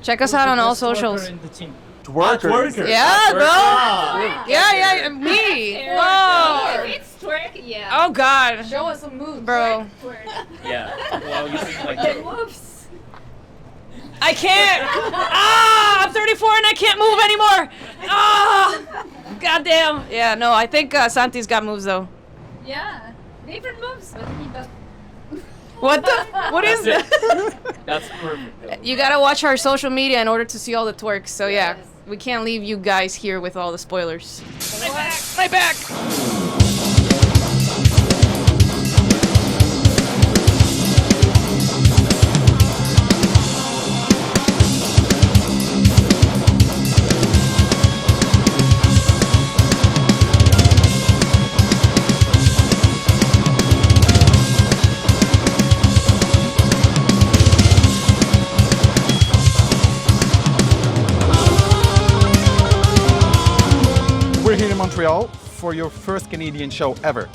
Check us out on all socials. Twerker. Yeah, bro. Yeah, me. Whoa. If it's twerk, yeah. Oh God. Show us some moves, bro. Twerk. Yeah. Well, you think like The moves. I can't. I'm 34 and I can't move anymore. Goddamn. Yeah, no, I think Santi's got moves though. Yeah, different moves, but he does. What is That's that? That's perfect. You gotta watch our social media in order to see all the twerks. So yeah, Yes. we can't leave you guys here with all the spoilers. My back. We're here in Montreal for your first Canadian show ever.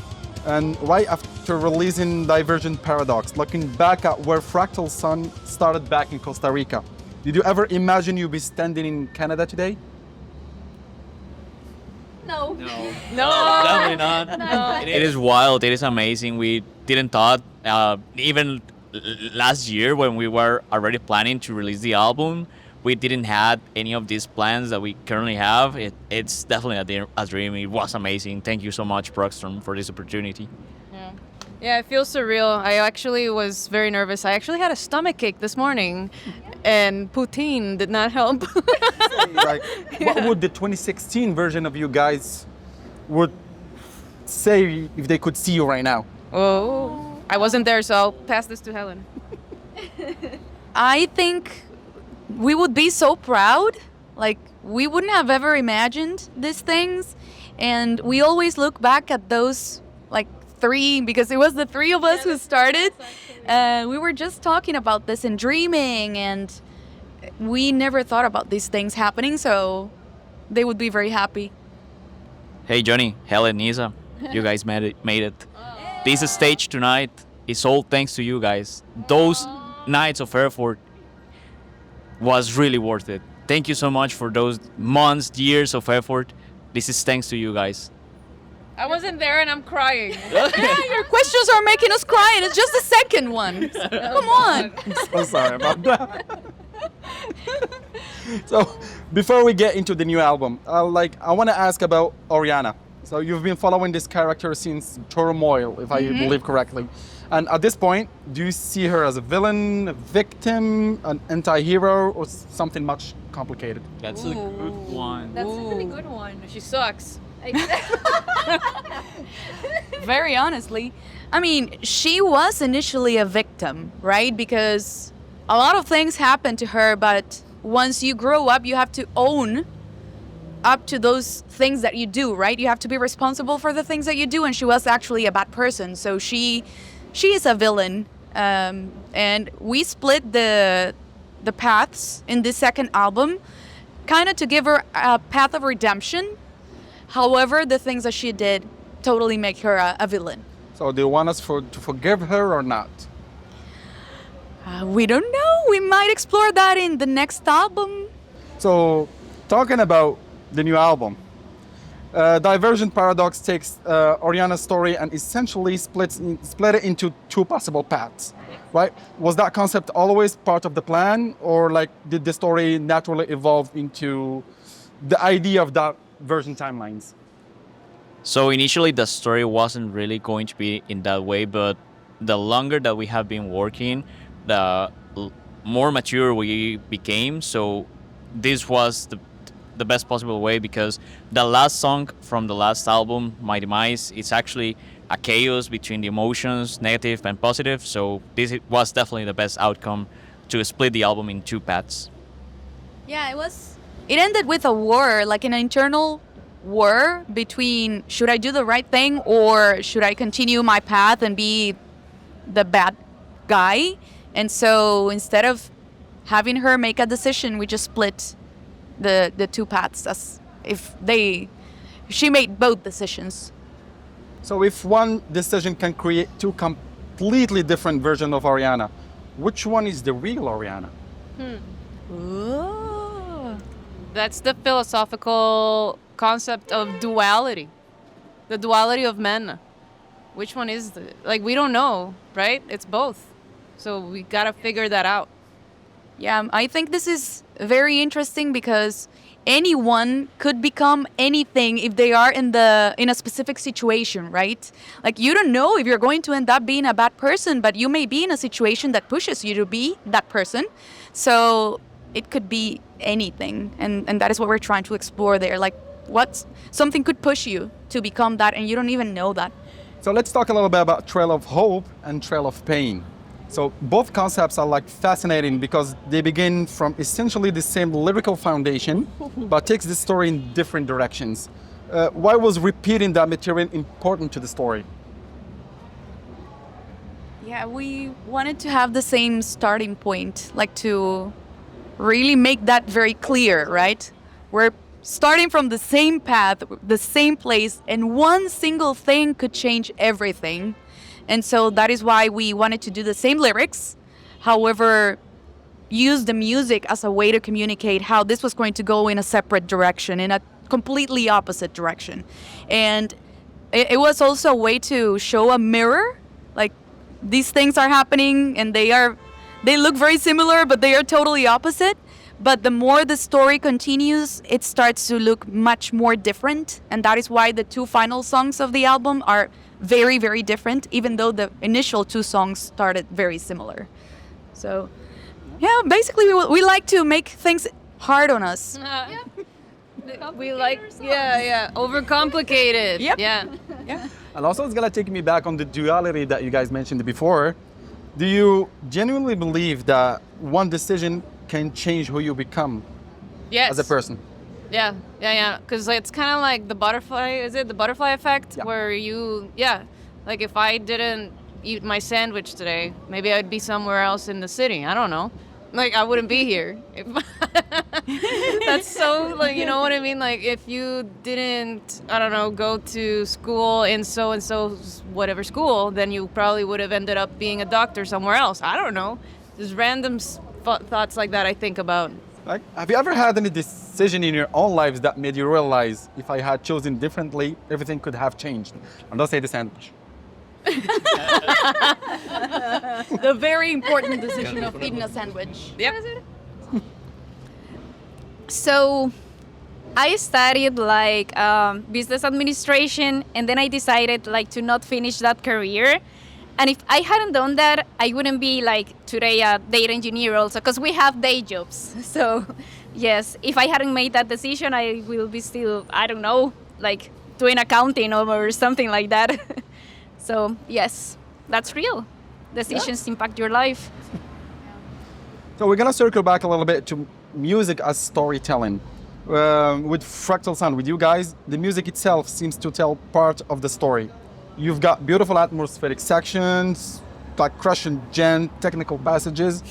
And right after releasing Divergent Paradox, looking back at where Fractal Sun started back in Costa Rica, did you ever imagine you'd be standing in Canada today? No. No. Definitely not. No. It is wild. It is amazing. We didn't thought even last year when we were already planning to release the album, we didn't have any of these plans that we currently have. It's definitely a dream. It was amazing. Thank you so much, ProgStorm, for this opportunity. Yeah, it feels surreal. I actually was very nervous. I actually had a stomach ache this morning, and poutine did not help. Like, what would the 2016 version of you guys would say if they could see you right now? Oh, I wasn't there, so I'll pass this to Hellen. I think we would be so proud. Like, we wouldn't have ever imagined these things. And we always look back at those, like, three, because it was the three of us who started. We were just talking about this and dreaming, and we never thought about these things happening, so they would be very happy. Hey, Johnny, Helen, Nisa, you guys made it. This stage tonight is all thanks to you guys. Those nights of effort was really worth it. Thank you so much for those months, years of effort. This is thanks to you guys. I wasn't there, and I'm crying. Yeah, your questions are making us cry, and it's just the second one. Come on. So sorry about that. So, before we get into the new album, I want to ask about Orianna. So, you've been following this character since Turmoil, if I believe correctly. And at this point, do you see her as a villain, a victim, an anti-hero, or something much complicated? That's a good one. That's a really good one. She sucks. Very honestly, I mean, she was initially a victim, right? Because a lot of things happened to her, but once you grow up, you have to own up to those things that you do, right? You have to be responsible for the things that you do, and she was actually a bad person, so she is a villain. And we split the paths in this second album, kind of to give her a path of redemption. However, the things that she did totally make her a villain. So, do you want us to forgive her or not? We don't know. We might explore that in the next album. So, talking about the new album, Divergent Paradox takes Orianna's story and essentially split it into two possible paths, right? Was that concept always part of the plan, or like did the story naturally evolve into the idea of that version timelines? So initially the story wasn't really going to be in that way, but the longer that we have been working, the more mature we became. So this was the best possible way, because the last song from the last album, My Demise, it's actually a chaos between the emotions, negative and positive. So this was definitely the best outcome, to split the album in two paths. Yeah, it ended with a war, like an internal war between, should I do the right thing or should I continue my path and be the bad guy? And so instead of having her make a decision, we just split the two paths, as if she made both decisions. So if one decision can create two completely different versions of Orianna, which one is the real Orianna? Ooh. That's the philosophical concept of duality. The duality of men. Which one is the like we don't know, right? It's both. So we gotta figure that out. Yeah, I think this is very interesting because anyone could become anything if they are in a specific situation, right? Like you don't know if you're going to end up being a bad person, but you may be in a situation that pushes you to be that person. So it could be anything, and that is what we're trying to explore there. Like what something could push you to become that, and you don't even know that. So let's talk a little bit about Trail of Hope and Trail of Pain. So both concepts are like fascinating because they begin from essentially the same lyrical foundation, but takes the story in different directions. Why was repeating that material important to the story? Yeah, we wanted to have the same starting point, like to really make that very clear, right? We're starting from the same path, the same place, and one single thing could change everything. And so that is why we wanted to do the same lyrics, however, use the music as a way to communicate how this was going to go in a separate direction, in a completely opposite direction. And it was also a way to show a mirror, like these things are happening and they look very similar, but they are totally opposite. But the more the story continues, it starts to look much more different. And that is why the two final songs of the album are very, very different, even though the initial two songs started very similar. So, yeah, basically we like to make things hard on us. We like overcomplicated. Yep. Yeah. And also it's gonna take me back on the duality that you guys mentioned before. Do you genuinely believe that one decision can change who you become Yes. as a person? Yeah. Because it's kind of like the butterfly. Is it the butterfly effect? Yeah. Where like if I didn't eat my sandwich today, maybe I'd be somewhere else in the city. I don't know. Like I wouldn't be here. That's so like you know what I mean. Like if you didn't, I don't know, go to school in so and so's whatever school, then you probably would have ended up being a doctor somewhere else. I don't know. Just random thoughts like that I think about. Like, have you ever had any decision in your own lives that made you realize if I had chosen differently, everything could have changed? And don't say the sandwich. The very important decision of eating a sandwich. Yep. So I studied like business administration, and then I decided like to not finish that career. And if I hadn't done that, I wouldn't be like today a data engineer also, because we have day jobs. So yes, if I hadn't made that decision, I will be still, I don't know, like doing accounting or something like that. So yes, that's real. Decisions impact your life. So we're gonna circle back a little bit to music as storytelling. With Fractal Sound, with you guys, the music itself seems to tell part of the story. You've got beautiful atmospheric sections, like crushing gen technical passages,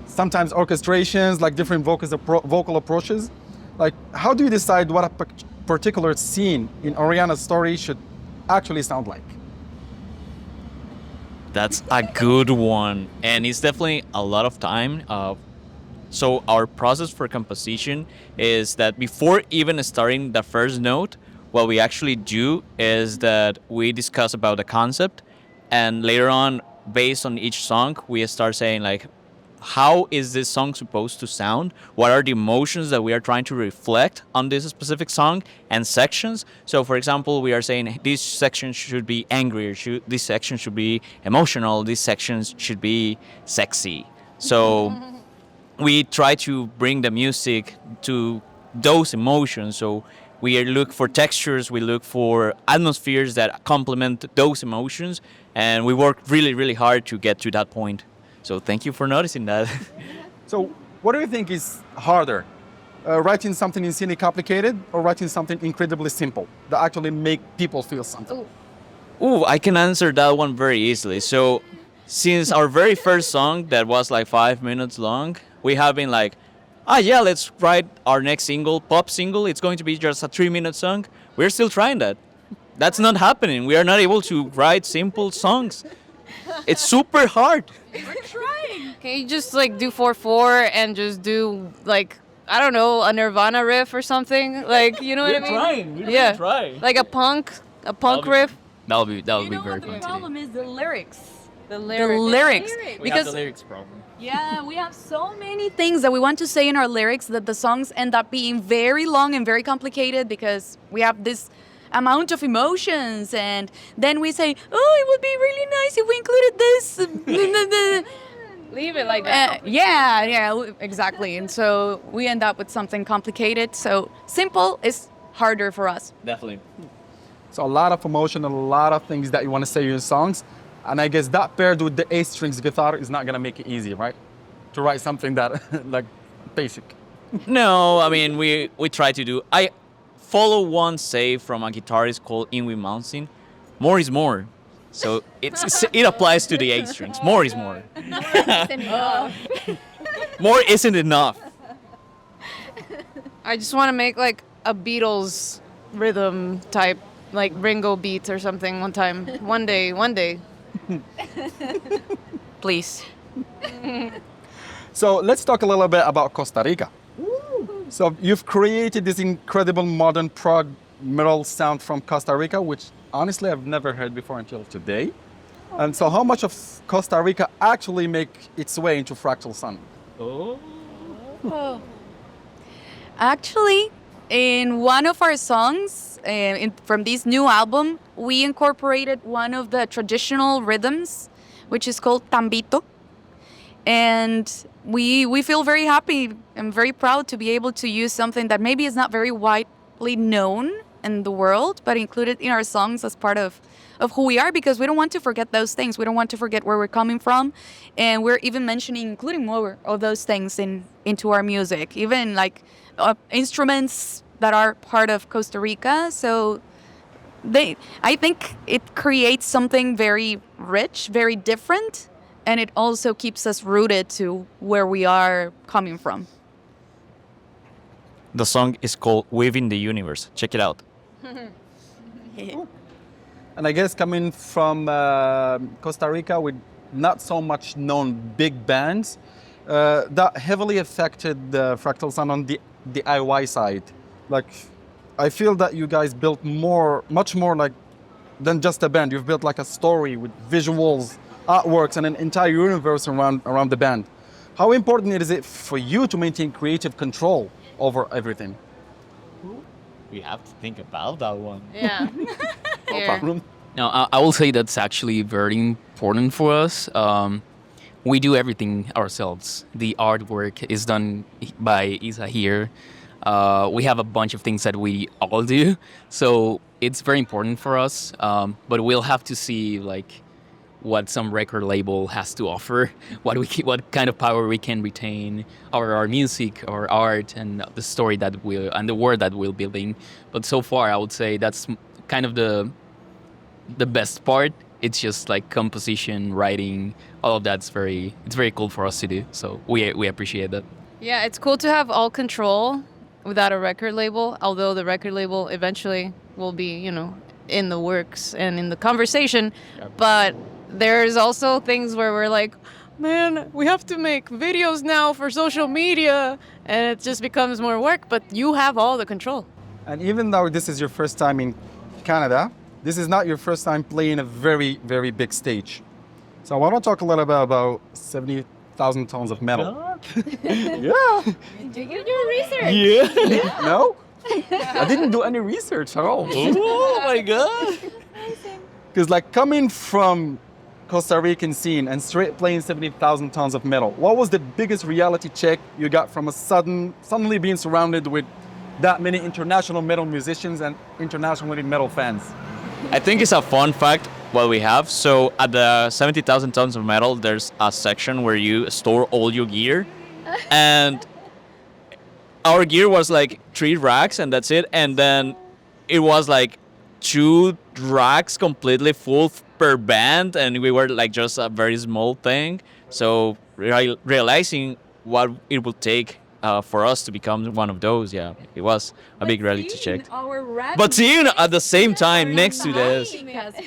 sometimes orchestrations, like different vocal approaches. Like, how do you decide what a particular scene in Orianna's story should actually sound like? That's a good one, and it's definitely a lot of time. So our process for composition is that before even starting the first note, what we actually do is that we discuss about the concept, and later on, based on each song, we start saying like, how is this song supposed to sound? What are the emotions that we are trying to reflect on this specific song and sections? So, for example, we are saying this section should be angry, or this section should be emotional, these sections should be sexy. So we try to bring the music to those emotions. So we look for textures, we look for atmospheres that complement those emotions, and we work really, really hard to get to that point. So thank you for noticing that. So what do you think is harder? Writing something insanely complicated or writing something incredibly simple that actually make people feel something? Ooh, I can answer that one very easily. So since our very first song that was like 5 minutes long, we have been like, let's write our next single, pop single. It's going to be just a 3-minute song. We're still trying that. That's not happening. We are not able to write simple songs. It's super hard. Can you just like do 4/4 and just do like I don't know a Nirvana riff or something? Like you know what I mean? We're trying. Like a punk be- riff. That'll be You know very what the fun to do. problem is? The lyrics. The The lyrics. We have Because the lyrics problem. yeah, we have so many things that we want to say in our lyrics that the songs end up being very long and very complicated because we have this amount of emotions, and then we say, oh, it would be really nice if we included this. Leave it like that. Yeah, exactly. And so we end up with something complicated. So simple is harder for us. Definitely. So a lot of emotion, a lot of things that you want to say in your songs. And I guess that paired with the 8 strings guitar is not going to make it easy, right? To write something that, like, basic. No, I mean we try to do. I follow one say from a guitarist called Inwi Mountain. More is more. So it applies to the 8 strings. More is more. More isn't enough. I just want to make like a Beatles rhythm type, like Ringo beats or something one time. One day. Please. So let's talk a little bit about Costa Rica. So you've created this incredible modern prog metal sound from Costa Rica, which honestly I've never heard before until today. And so how much of Costa Rica actually make its way into Fractal Sun? Actually, in one of our songs from this new album, we incorporated one of the traditional rhythms, which is called tambito. And we feel very happy and very proud to be able to use something that maybe is not very widely known in the world, but included in our songs as part of who we are, because we don't want to forget those things. We don't want to forget where we're coming from. And we're even mentioning, including more of those things into our music, even like instruments that are part of Costa Rica. So I think it creates something very rich, very different, and it also keeps us rooted to where we are coming from. The song is called Within the Universe. Check it out. And I guess coming from Costa Rica with not so much known big bands, that heavily affected the Fractal Sun on the DIY side. Like, I feel that you guys built much more like than just a band. You've built like a story with visuals, artworks, and an entire universe around the band. How important is it for you to maintain creative control over everything? We have to think about that one. Yeah. No Here. problem. No, I will say that's actually very important for us. We do everything ourselves. The artwork is done by Isa here. We have a bunch of things that we all do, so it's very important for us. But we'll have to see like what some record label has to offer, what kind of power we can retain, our music, our art, and the story and the world that we're building. But so far, I would say that's kind of the best part. It's just like composition, writing, all of that's it's very cool for us to do. So we appreciate that. Yeah, it's cool to have all control without a record label, although the record label eventually will be, in the works and in the conversation. But there's also things where we're like, man, we have to make videos now for social media, and it just becomes more work, but you have all the control. And even though this is your first time in Canada, this is not your first time playing a very, very big stage. So I want to talk a little bit about 70,000 tons of metal. Yeah. Do you do research? Yeah. No? I didn't do any research at all. Oh my god. Because like coming from Costa Rican scene and straight playing 70,000 tons of metal, what was the biggest reality check you got from suddenly being surrounded with that many international metal musicians and internationally metal fans? I think it's a fun fact what we have. So at the 70,000 tons of metal, there's a section where you store all your gear. And our gear was like 3 racks and that's it. And then it was like 2 racks completely full per band. And we were like just a very small thing. So realizing what it would take for us to become one of those, yeah, it was a big reality check. Our rack But seeing at the same time next to this,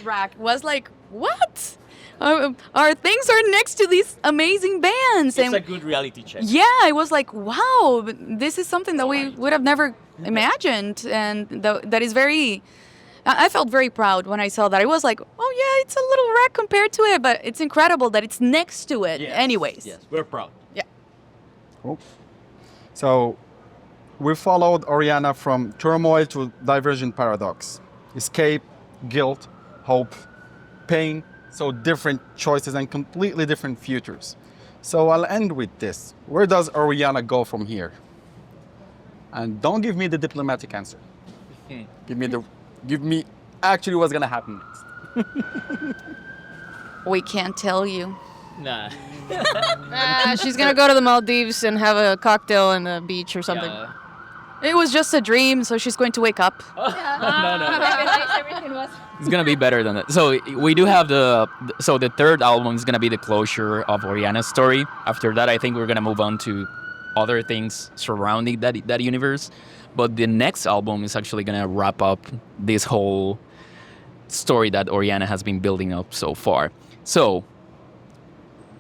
rack was like, what? our things are next to these amazing bands. It's a good reality check. Yeah, I was like, wow, this is something that we would have never imagined, and that is very. I felt very proud when I saw that. I was like, oh yeah, it's a little wreck compared to it, but it's incredible that it's next to it. Yes. Anyways. Yes, we're proud. Yeah. Cool. So we followed Orianna from Turmoil to Divergent Paradox. Escape, guilt, hope, pain, so different choices and completely different futures. So I'll end with this. Where does Orianna go from here? And don't give me the diplomatic answer. Give me actually what's gonna happen next. We can't tell you. Nah. She's gonna go to the Maldives and have a cocktail on the beach or something. Yeah. It was just a dream, so she's going to wake up. No. It's gonna be better than that. So we do have the third album is gonna be the closure of Orianna's story. After that, I think we're gonna move on to other things surrounding that universe. But the next album is actually gonna wrap up this whole story that Orianna has been building up so far. So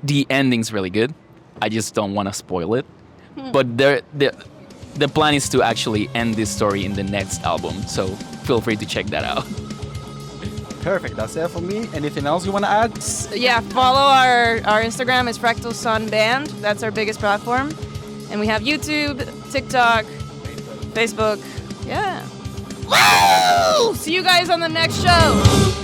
the ending's really good. I just don't want to spoil it. But the plan is to actually end this story in the next album. So feel free to check that out. Perfect, that's it for me. Anything else you wanna add? Yeah, follow our Instagram. It's Fractal Sun Band. That's our biggest platform. And we have YouTube, TikTok, Facebook. Yeah. Woo! See you guys on the next show.